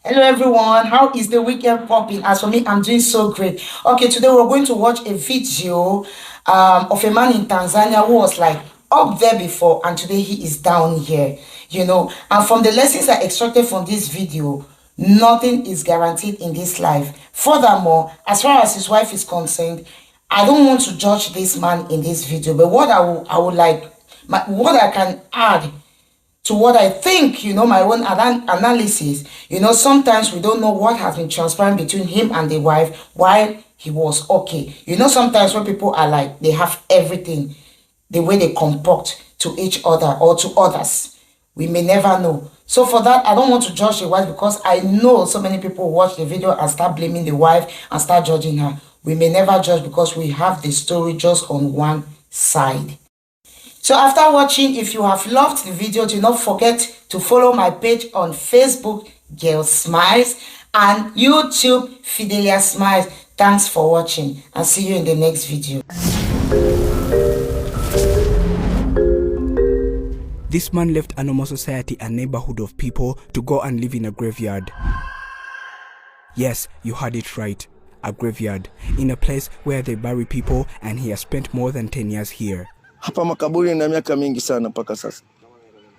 Hello everyone, how is the weekend popping? As for me, I'm doing so great. Okay, today we're going to watch a video of a man in Tanzania who was like up there before and today he is down here, And from the lessons I extracted from this video, nothing is guaranteed in this life. Furthermore, as far as his wife is concerned, I don't want to judge this man in this video, but what what I can add to what I think, my own analysis, sometimes we don't know what has been transpiring between him and the wife while he was okay. Sometimes when people are like, they have everything, the way they comport to each other or to others, we may never know. So for that, I don't want to judge the wife because I know so many people watch the video and start blaming the wife and start judging her. We may never judge because we have the story just on one side. So after watching, if you have loved the video, do not forget to follow my page on Facebook, Girl Smiles, and YouTube, Fidelia Smiles. Thanks for watching and see you in the next video. This man left a normal society and neighborhood of people to go and live in a graveyard. Yes, you heard it right. A graveyard. In a place where they bury people, and he has spent more than 10 years here. Hapa makaburi na miaka mingi sana mpaka sasa.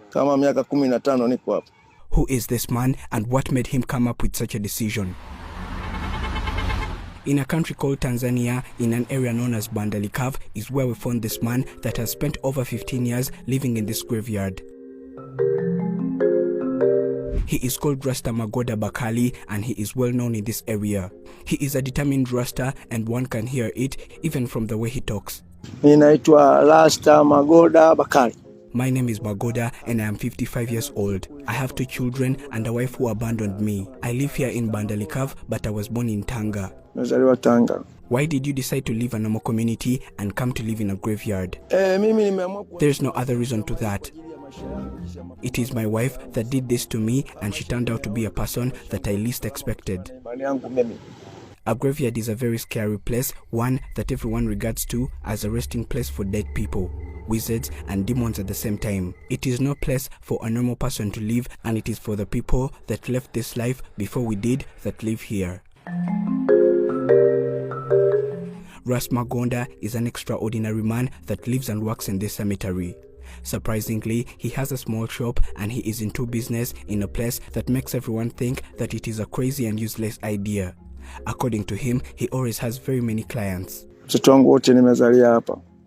Kama miaka 15 niko hapa. Who is this man and what made him come up with such a decision? In a country called Tanzania, in an area known as Bandalikav, is where we found this man that has spent over 15 years living in this graveyard. He is called Rasta Magoda Bakali and he is well known in this area. He is a determined Rasta and one can hear it even from the way he talks. Ninaitwa Rasta Magoda Bakali. My name is Magoda and I am 55 years old. I have 2 children and a wife who abandoned me. I live here in Bandalikav, but I was born in Tanga. Nazaliwa Tanga. Why did you decide to leave a normal community and come to live in a graveyard? There's no other reason to that. It is my wife that did this to me and she turned out to be a person that I least expected. A graveyard is a very scary place, one that everyone regards to as a resting place for dead people, wizards and demons at the same time. It is no place for a normal person to live, and it is for the people that left this life before we did that live here. Ras Magonda is an extraordinary man that lives and works in this cemetery. Surprisingly, he has a small shop and he is into business in a place that makes everyone think that it is a crazy and useless idea. According to him, he always has very many clients.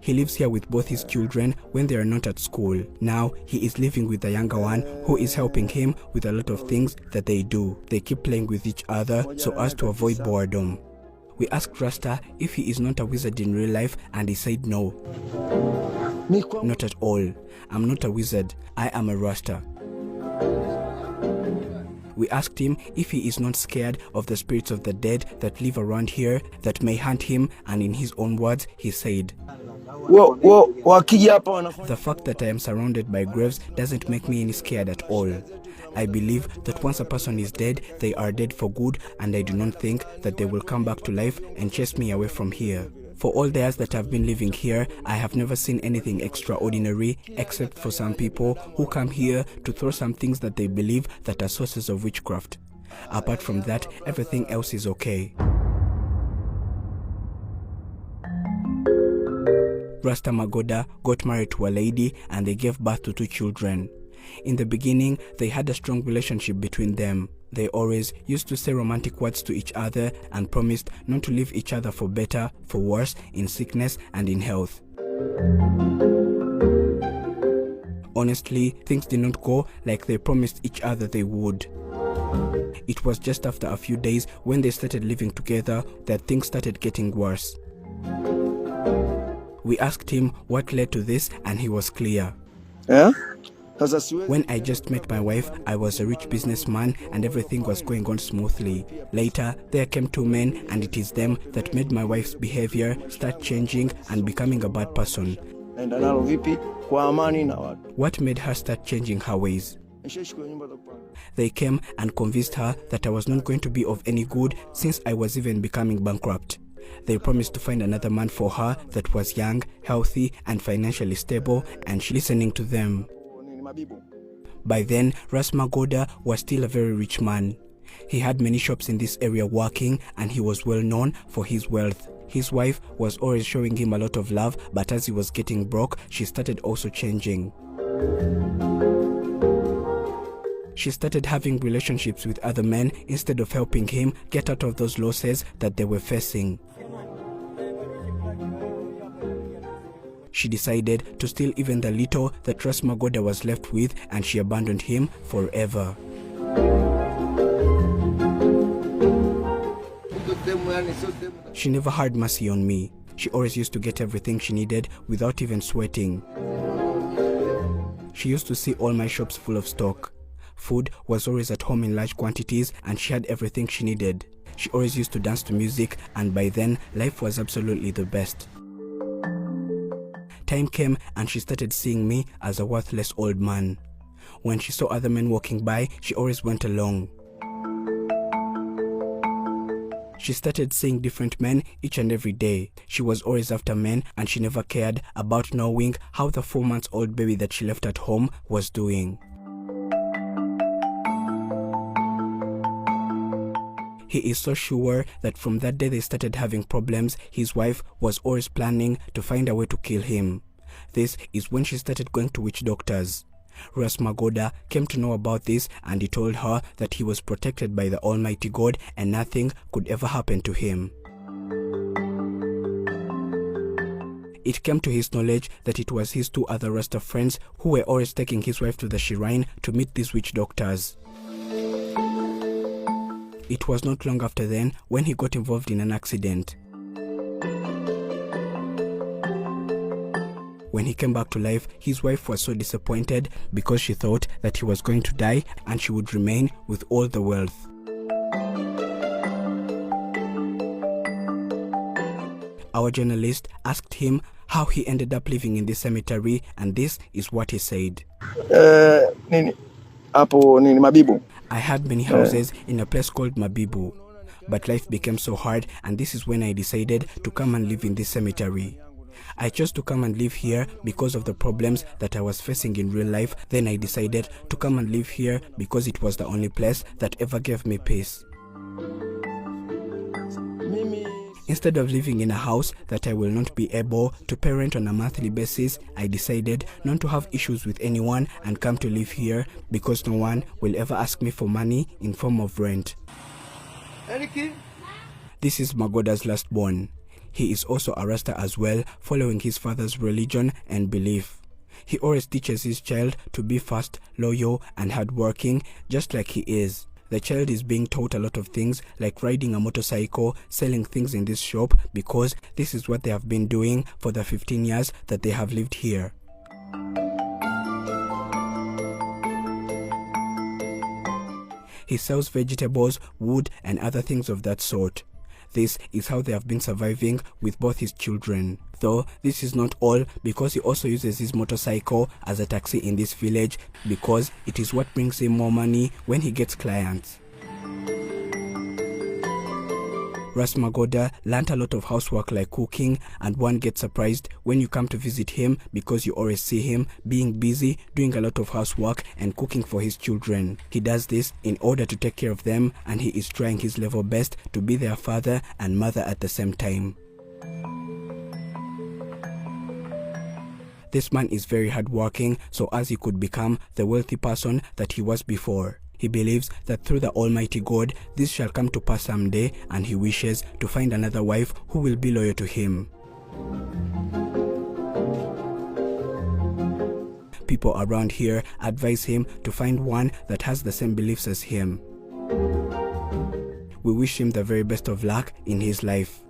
He lives here with both his children when they are not at school. Now, he is living with the younger one who is helping him with a lot of things that they do. They keep playing with each other so as to avoid boredom. We asked Rasta if he is not a wizard in real life and he said no. Not at all. I'm not a wizard. I am a Rasta. We asked him if he is not scared of the spirits of the dead that live around here that may hunt him, and in his own words, he said, "The fact that I am surrounded by graves doesn't make me any scared at all. I believe that once a person is dead, they are dead for good, and I do not think that they will come back to life and chase me away from here. For all the years that I've been living here, I have never seen anything extraordinary except for some people who come here to throw some things that they believe that are sources of witchcraft. Apart from that, everything else is okay." Rasta Magoda got married to a lady and they gave birth to 2 children. In the beginning, they had a strong relationship between them. They always used to say romantic words to each other and promised not to leave each other for better, for worse, in sickness and in health. Honestly, things did not go like they promised each other they would. It was just after a few days when they started living together that things started getting worse. We asked him what led to this and he was clear. Yeah? When I just met my wife, I was a rich businessman and everything was going on smoothly. Later, there came 2 men and it is them that made my wife's behavior start changing and becoming a bad person. What made her start changing her ways? They came and convinced her that I was not going to be of any good since I was even becoming bankrupt. They promised to find another man for her that was young, healthy and financially stable, and she listening to them. By then, Ras Magoda was still a very rich man. He had many shops in this area working, and he was well known for his wealth. His wife was always showing him a lot of love, but as he was getting broke, she started also changing. She started having relationships with other men instead of helping him get out of those losses that they were facing. She decided to steal even the little that Ras Magoda was left with, and she abandoned him forever. She never had mercy on me. She always used to get everything she needed without even sweating. She used to see all my shops full of stock. Food was always at home in large quantities, and she had everything she needed. She always used to dance to music, and by then, life was absolutely the best. Time came and she started seeing me as a worthless old man. When she saw other men walking by, she always went along. She started seeing different men each and every day. She was always after men, and she never cared about knowing how the 4-month-old baby that she left at home was doing. He is so sure that from that day they started having problems, his wife was always planning to find a way to kill him. This is when she started going to witch doctors. Ras Magoda came to know about this, and he told her that he was protected by the Almighty God and nothing could ever happen to him. It came to his knowledge that it was his 2 other Rasta friends who were always taking his wife to the shrine to meet these witch doctors. It was not long after then when he got involved in an accident. When he came back to life, his wife was so disappointed because she thought that he was going to die and she would remain with all the wealth. Our journalist asked him how he ended up living in this cemetery, and this is what he said. Mabibu. I had many houses in a place called Mabibu, but life became so hard, and this is when I decided to come and live in this cemetery. I chose to come and live here because of the problems that I was facing in real life. Then I decided to come and live here because it was the only place that ever gave me peace. Instead of living in a house that I will not be able to parent on a monthly basis, I decided not to have issues with anyone and come to live here because no one will ever ask me for money in form of rent. This is Magoda's last born. He is also a Rasta as well, following his father's religion and belief. He always teaches his child to be fast, loyal, and hardworking, just like he is. The child is being taught a lot of things like riding a motorcycle, selling things in this shop, because this is what they have been doing for the 15 years that they have lived here. He sells vegetables, wood, and other things of that sort. This is how they have been surviving with both his children. Though this is not all, because he also uses his motorcycle as a taxi in this village, because it is what brings him more money when he gets clients. Ras Magoda learnt a lot of housework like cooking, and one gets surprised when you come to visit him because you always see him being busy doing a lot of housework and cooking for his children. He does this in order to take care of them, and he is trying his level best to be their father and mother at the same time. This man is very hardworking, so as he could become the wealthy person that he was before. He believes that through the Almighty God, this shall come to pass someday, and he wishes to find another wife who will be loyal to him. People around here advise him to find one that has the same beliefs as him. We wish him the very best of luck in his life.